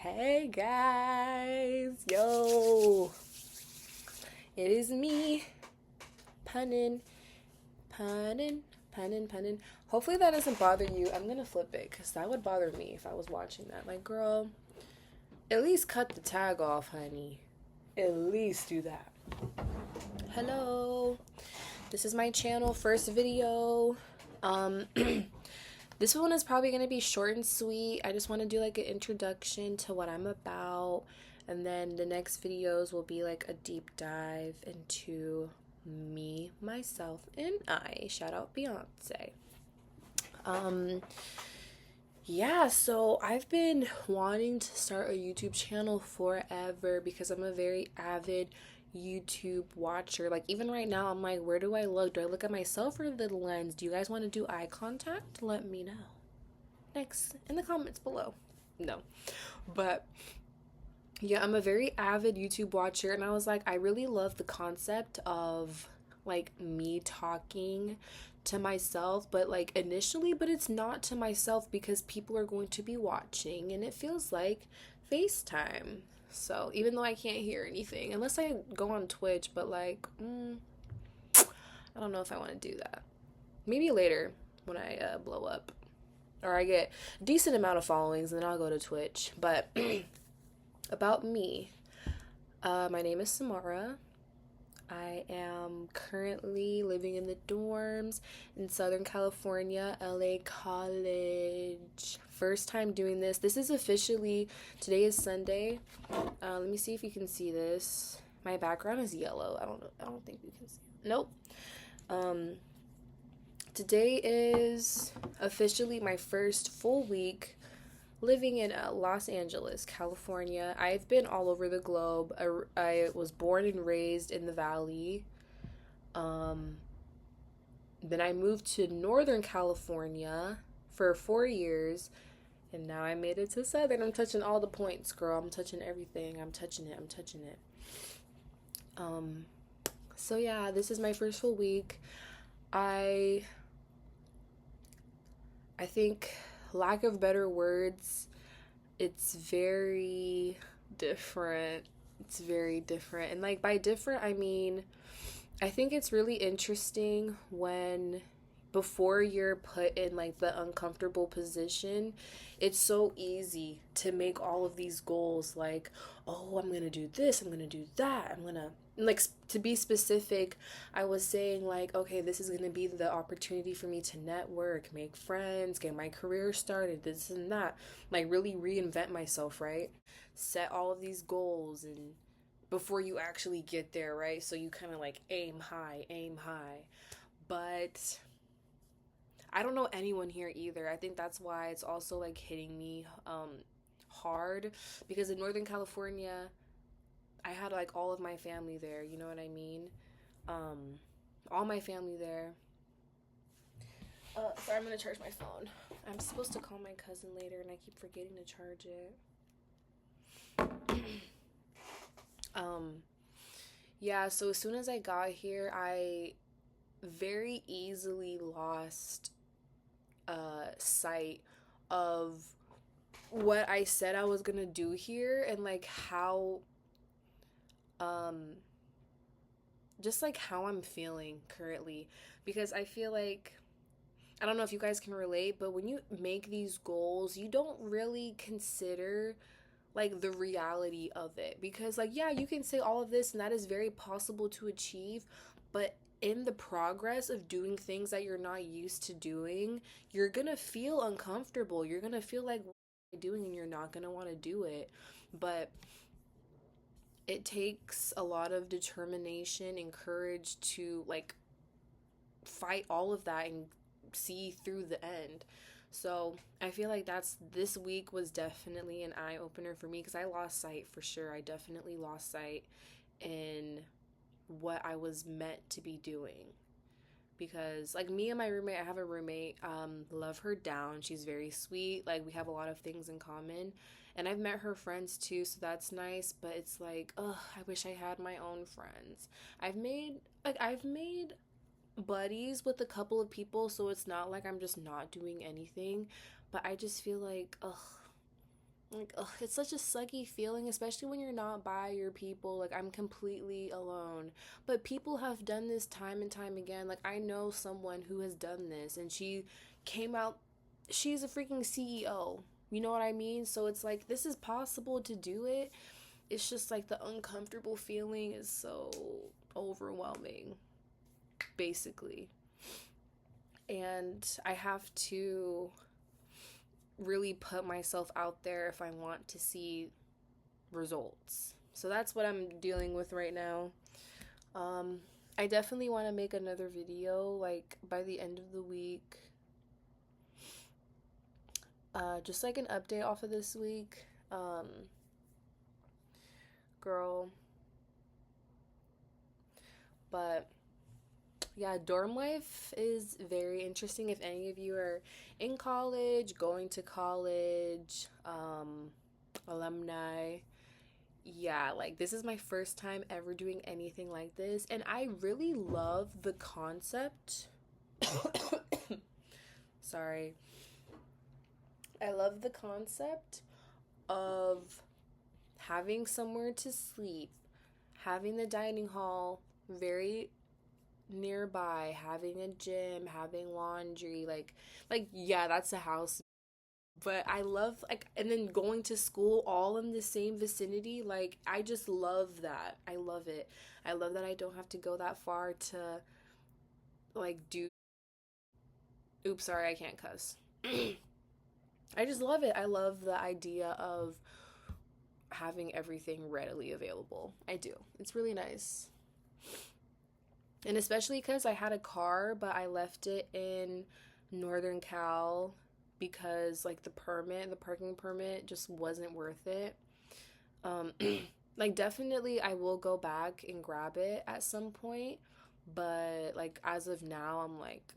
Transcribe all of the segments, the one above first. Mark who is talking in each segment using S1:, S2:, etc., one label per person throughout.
S1: Hey guys, yo, it is me, Punnin, Punnin, Punnin. Hopefully that doesn't bother you. I'm gonna flip it because that would bother me if I was watching that. Like, girl, at least cut the tag off, honey. At least do that. Hello, this is my channel, first video. Um, this one is probably going to be short and sweet. I just want to do like an introduction to what I'm about, and then the next videos will be like a deep dive into me, myself, and I. Shout out Beyonce. Yeah, so I've been wanting to start a YouTube channel forever because I'm a very avid YouTube watcher. Like, even right now, I'm like, where do I look? Do I look at myself or the lens? Do you guys want to do eye contact? Let me know. Next, in the comments below. No. But yeah, I'm a very avid YouTube watcher, and I was like, I really love the concept of like me talking to myself, but like initially, but it's not to myself because people are going to be watching, and it feels like FaceTime. So even though I can't hear anything, unless I go on Twitch, but like, I don't know if I want to do that. Maybe later when I blow up or I get a decent amount of followings, and then I'll go to Twitch. But about me, my name is Samara. I am currently living in the dorms in Southern California, LA College. First time doing this. This is officially, today is Sunday. Let me see if you can see this. My background is yellow. I don't know. I don't think you can see it. Nope. Today is officially my first full week living in Los Angeles, California. I've been all over the globe. I was born and raised in the Valley. Then I moved to Northern California for 4 years, and now I made it to Southern. I'm touching all the points, girl. I'm touching everything. I'm touching it. I'm touching it. So yeah, this is my first full week. I think, lack of better words, it's very different. It's very different. And like by different, I mean, I think it's really interesting when before you're put in like the uncomfortable position, it's so easy to make all of these goals like, oh, I'm going to do this, I'm going to do that. I'm going to like to be specific, I was saying like, okay, this is going to be the opportunity for me to network, make friends, get my career started, this and that. Like really reinvent myself, right? Set all of these goals and before you actually get there, right? So you kind of like aim high, aim high. But I don't know anyone here either. I think that's why it's also like hitting me hard because in Northern California, I had like all of my family there, you know what I mean? All my family there. Sorry, I'm gonna charge my phone. I'm supposed to call my cousin later and I keep forgetting to charge it. Yeah, so as soon as I got here, I very easily lost sight of what I said I was gonna do here and like how just like how I'm feeling currently, because I feel like, I don't know if you guys can relate, but when you make these goals, you don't really consider like the reality of it, because like, yeah, you can say all of this and that is very possible to achieve, but in the progress of doing things that you're not used to doing, you're gonna feel uncomfortable. You're gonna feel like, what am I doing? And you're not gonna want to do it. But it takes a lot of determination and courage to like fight all of that and see through the end. So I feel like this week was definitely an eye opener for me because I lost sight for sure. I definitely lost sight in what I was meant to be doing. Because like me and my roommate, I have a roommate, love her down. She's very sweet. Like we have a lot of things in common. And I've met her friends too, so that's nice, but it's like, ugh, I wish I had my own friends. I've made buddies with a couple of people, so it's not like I'm just not doing anything, but I just feel like, ugh, Like, ugh, it's such a sucky feeling, especially when you're not by your people. Like, I'm completely alone. But people have done this time and time again. Like, I know someone who has done this, and she came out, she's a freaking CEO. You know what I mean? So it's like, this is possible to do it. It's just like the uncomfortable feeling is so overwhelming, basically. And I have to really put myself out there if I want to see results. So that's what I'm dealing with right now. I definitely want to make another video like by the end of the week. Just like an update off of this week. Girl. But yeah, dorm life is very interesting. If any of you are in college, going to college, alumni, yeah, like this is my first time ever doing anything like this, and I really love the concept. Sorry. I love the concept of having somewhere to sleep, having the dining hall very nearby, having a gym, having laundry, like yeah, that's a house. But I love like, and then going to school all in the same vicinity. Like, I just love that. I love it. I love that I don't have to go that far to like do. Oops, sorry, I can't cuss. I just love it. I love the idea of having everything readily available. I do. It's really nice. And especially because I had a car, but I left it in Northern Cal because like the parking permit just wasn't worth it. Um, like definitely I will go back and grab it at some point, but like as of now, I'm like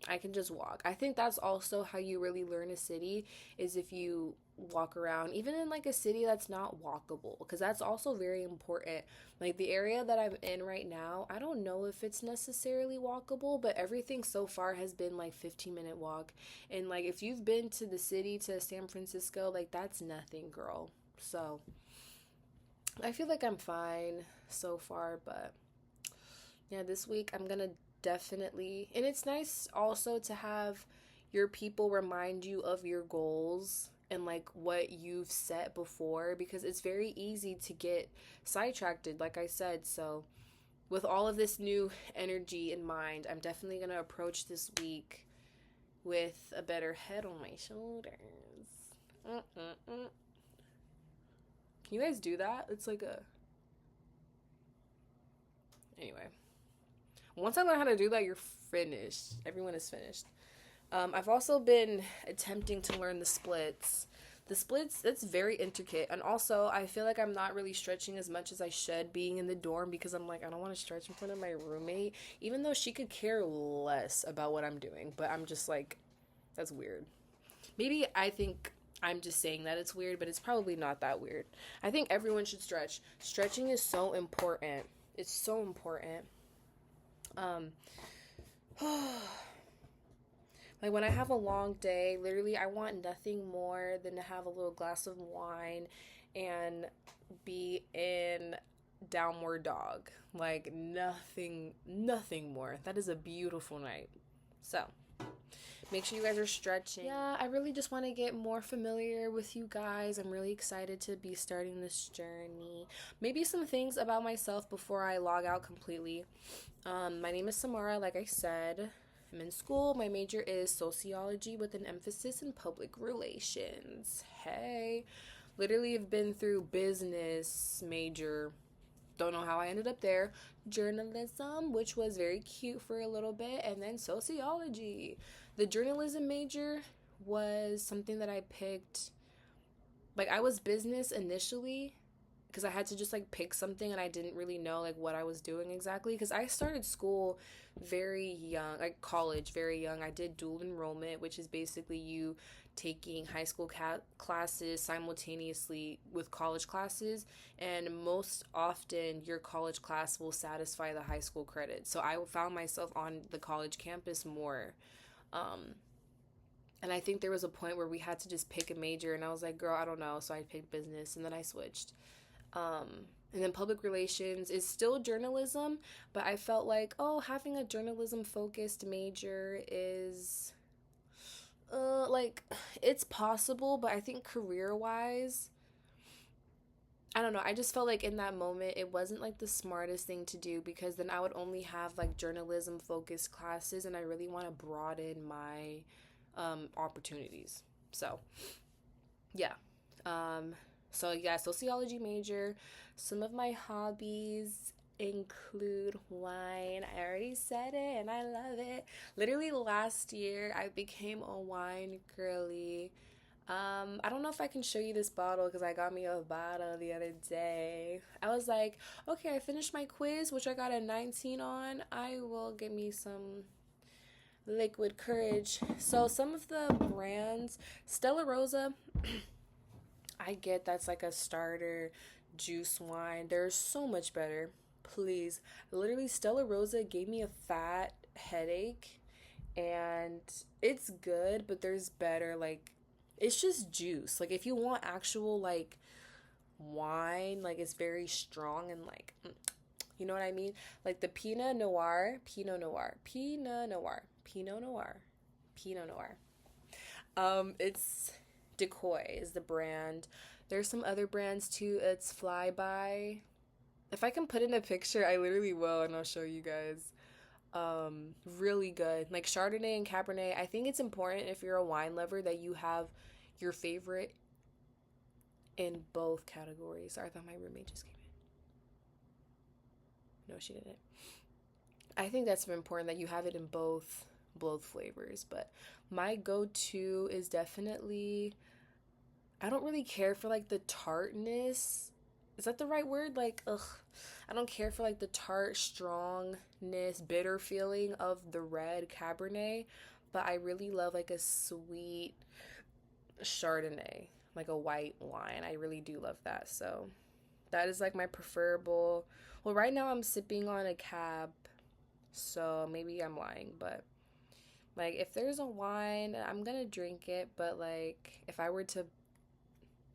S1: I can just walk. I think that's also how you really learn a city is if you walk around, even in like a city that's not walkable, because that's also very important. Like the area that I'm in right now, I don't know if it's necessarily walkable, but everything so far has been like 15-minute walk. And like if you've been to the city, to San Francisco, like that's nothing, girl. So I feel like I'm fine so far, but yeah, this week I'm gonna definitely, and it's nice also to have your people remind you of your goals and like what you've set before, because it's very easy to get sidetracked, like I said. So with all of this new energy in mind, I'm definitely gonna approach this week with a better head on my shoulders. Mm-mm-mm. Can you guys do that? It's like a, anyway, once I learn how to do that, you're finished. Everyone is finished. I've also been attempting to learn the splits. The splits, that's very intricate. And also, I feel like I'm not really stretching as much as I should being in the dorm, because I'm like, I don't want to stretch in front of my roommate, even though she could care less about what I'm doing. But I'm just like, that's weird. Maybe I think I'm just saying that it's weird, but it's probably not that weird. I think everyone should stretch. Stretching is so important. It's so important. Um, like when I have a long day, literally I want nothing more than to have a little glass of wine and be in downward dog. Like nothing more. That is a beautiful night. So, make sure you guys are stretching. Yeah, I really just want to get more familiar with you guys. I'm really excited to be starting this journey. Maybe some things about myself before I log out completely. My name is Samara, like I said. I'm in school. My major is sociology with an emphasis in public relations. Hey, literally have been through business major. Don't know how I ended up there. Journalism, which was very cute for a little bit, and then sociology. The journalism major was something that I picked. Like I was business initially, because I had to just like pick something and I didn't really know like what I was doing exactly, because I started school very young, like college very young. I did dual enrollment, which is basically you taking high school classes simultaneously with college classes, and most often your college class will satisfy the high school credit. So I found myself on the college campus more. And I think there was a point where we had to just pick a major, and I was like, girl, I don't know. So I picked business, and then I switched. And then public relations is still journalism, but I felt like, oh, having a journalism focused major is like it's possible, but I think career wise, I don't know. I just felt like in that moment, it wasn't like the smartest thing to do because then I would only have like journalism focused classes, and I really want to broaden my opportunities. So, yeah. Um, so, yeah, sociology major. Some of my hobbies include wine. I already said it and I love it. Literally last year, I became a wine girly. I don't know if I can show you this bottle because I got me a bottle the other day. I was like, okay, I finished my quiz, which I got a 19 on. I will get me some liquid courage. So some of the brands, Stella Rosa, I get that's like a starter juice wine. They're so much better. Please. Literally, Stella Rosa gave me a fat headache, and it's good, but there's better, like, it's just juice. Like, if you want actual, like, wine, like, it's very strong and, like, you know what I mean? Like, the Pinot Noir. It's Decoy is the brand. There's some other brands, too. It's Flyby. If I can put in a picture, I literally will, and I'll show you guys. Really good. Like Chardonnay and Cabernet, I think it's important if you're a wine lover that you have your favorite in both categories. Sorry, I thought my roommate just came in. No, she didn't. I think that's important that you have it in both flavors, but my go-to is definitely, I don't really care for like the tartness. Is that the right word? Like, ugh. I don't care for like the tart, strongness, bitter feeling of the red Cabernet, but I really love like a sweet Chardonnay, like a white wine. I really do love that. So that is like my preferable. Well, right now I'm sipping on a Cab, so maybe I'm lying, but like if there's a wine, I'm gonna drink it, but like if I were to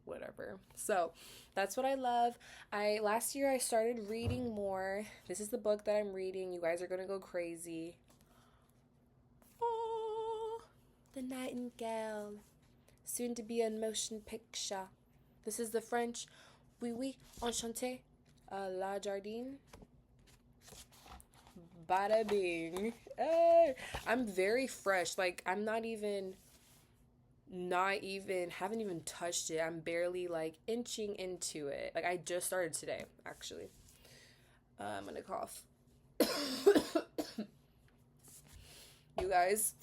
S1: whatever. So that's what I love. Last year I started reading more. This is the book that I'm reading. You guys are gonna go crazy. Oh, The Nightingale, soon to be a motion picture. This is the French. Oui, oui, enchanté. La Jardine. Bada bing. Hey. I'm very fresh. Like I'm haven't even touched it. I'm barely like inching into it. Like I just started today, actually. I'm gonna cough. You guys.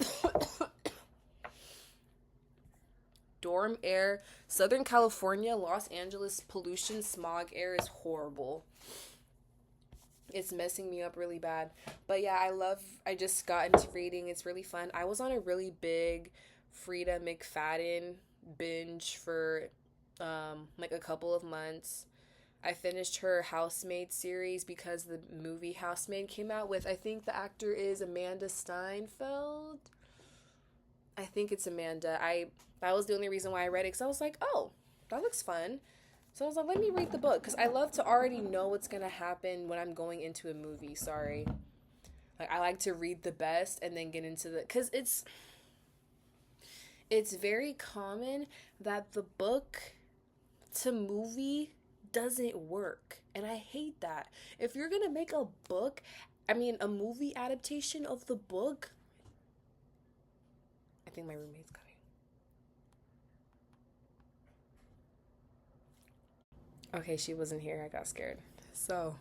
S1: Dorm air, Southern California, Los Angeles pollution, smog air is horrible. It's messing me up really bad. But yeah, I just got into reading. It's really fun. I was on a really big Frida McFadden binge for like a couple of months. I finished her Housemaid series because the movie Housemaid came out with, I think the actor is Amanda Steinfeld. I think it's Amanda. That was the only reason why I read it, because I was like, oh, that looks fun. So I was like, let me read the book, because I love to already know what's going to happen when I'm going into a movie. Sorry. Like, I like to read the best and then get into the, because it's very common that the book to movie doesn't work. And I hate that. If you're going to make a a movie adaptation of the book, I think my roommate's coming. Okay, she wasn't here. I got scared. So,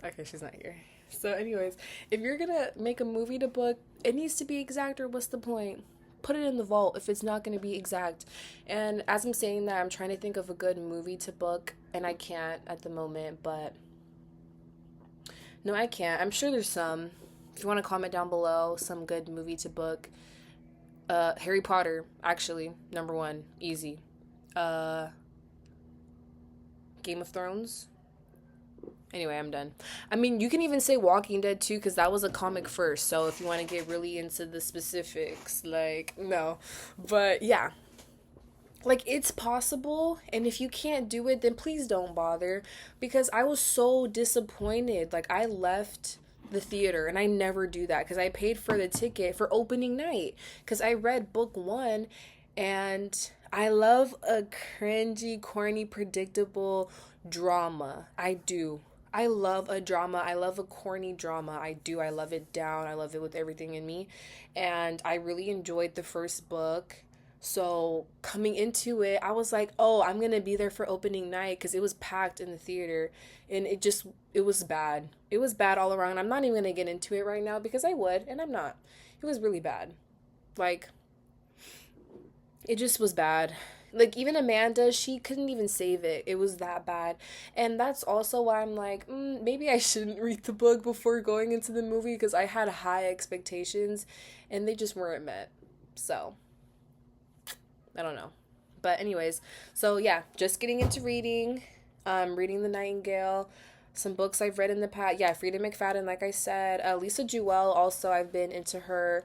S1: okay, she's not here. So, anyways, if you're gonna make a movie to book, it needs to be exact, or what's the point? Put it in the vault if it's not gonna be exact. And as I'm saying that, I'm trying to think of a good movie to book, and I can't at the moment, but no, I can't. I'm sure there's some. If you want to comment down below some good movie to book, Harry Potter, actually, number one, easy. Game of Thrones, Anyway, I'm done. I mean, you can even say Walking Dead too, because that was a comic first. So if you want to get really into the specifics, like, no. But yeah, like it's possible. And if you can't do it, then please don't bother. Because I was so disappointed. Like, I left the theater and I never do that because I paid for the ticket for opening night. Because I read book one and I love a cringy, corny, predictable drama. I do. I love a drama. I love a corny drama. I do. I love it down. I love it with everything in me. And I really enjoyed the first book. So coming into it, I was like, oh, I'm going to be there for opening night because it was packed in the theater. And it was bad. It was bad all around. I'm not even going to get into it right now because I would, and I'm not. It was really bad. Like, it just was bad. Like, even Amanda, she couldn't even save it. It was that bad. And that's also why I'm like, maybe I shouldn't read the book before going into the movie because I had high expectations and they just weren't met. So, I don't know. But, anyways, so yeah, just getting into reading. Reading The Nightingale. Some books I've read in the past. Yeah, Frida McFadden, like I said. Lisa Jewell, also, I've been into her.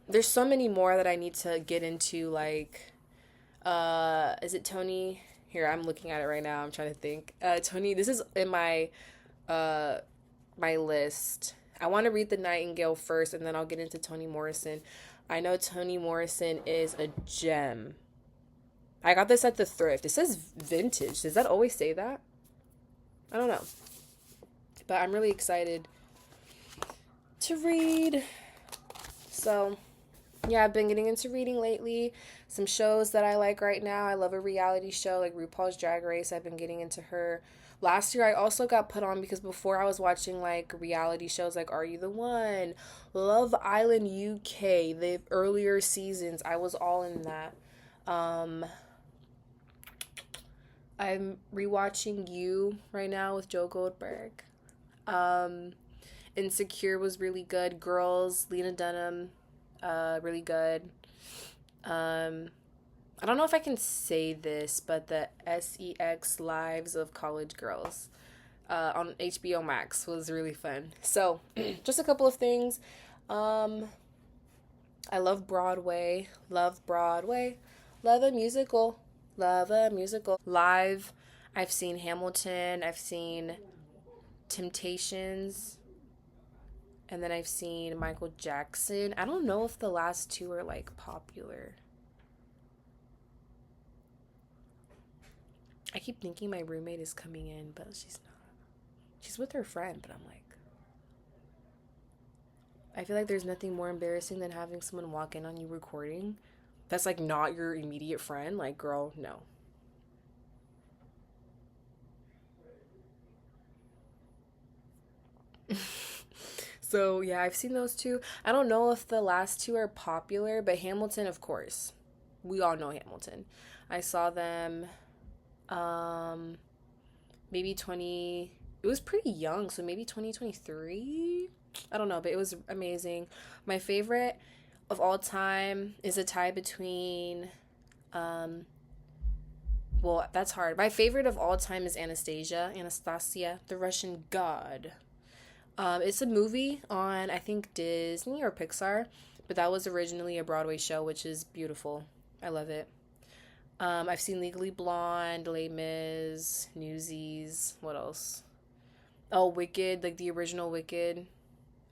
S1: There's so many more that I need to get into, like, is it Tony? Here, I'm looking at it right now. I'm trying to think. Tony, this is in my list. I want to read The Nightingale first, and then I'll get into Toni Morrison. I know Toni Morrison is a gem. I got this at the thrift. It says vintage. Does that always say that? I don't know. But I'm really excited to read. So, yeah, I've been getting into reading lately. Some shows that I like right now. I love a reality show like RuPaul's Drag Race. I've been getting into her. Last year, I also got put on because before I was watching like reality shows like Are You the One? Love Island UK, the earlier seasons. I was all in that. I'm rewatching You right now with Joe Goldberg. Insecure was really good. Girls, Lena Dunham, really good. I don't know if I can say this, but the SEX Lives of College Girls on HBO Max was really fun. So, just a couple of things. I love Broadway. Love Broadway. Love a musical. Love a musical. Live, I've seen Hamilton. I've seen Temptations. And then I've seen Michael Jackson. I don't know if the last two are like popular. I keep thinking my roommate is coming in, but she's not. She's with her friend, but I'm like, I feel like there's nothing more embarrassing than having someone walk in on you recording. That's like not your immediate friend. Like, girl, no. So, yeah, I've seen those two. I don't know if the last two are popular, but Hamilton, of course. We all know Hamilton. I saw them maybe 20, it was pretty young, so maybe 2023. I don't know, but it was amazing. My favorite of all time is a tie between well, that's hard. My favorite of all time is Anastasia, the Russian god. It's a movie on, I think, Disney or Pixar, but that was originally a Broadway show, which is beautiful. I love it. I've seen Legally Blonde, Les Mis, Newsies. What else? Oh, Wicked, like the original Wicked.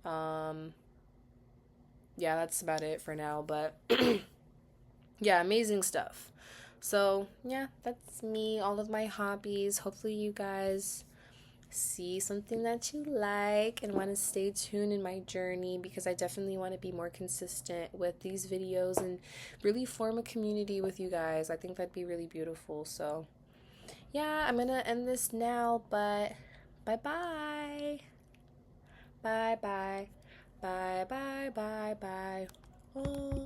S1: Um, yeah, that's about it for now, but yeah, amazing stuff. So, yeah, that's me, all of my hobbies. Hopefully, you guys see something that you like and want to stay tuned in my journey because I definitely want to be more consistent with these videos and really form a community with you guys. I think that'd be really beautiful. So, yeah, I'm going to end this now, but bye-bye. Bye-bye. Bye-bye. Bye-bye. Oh.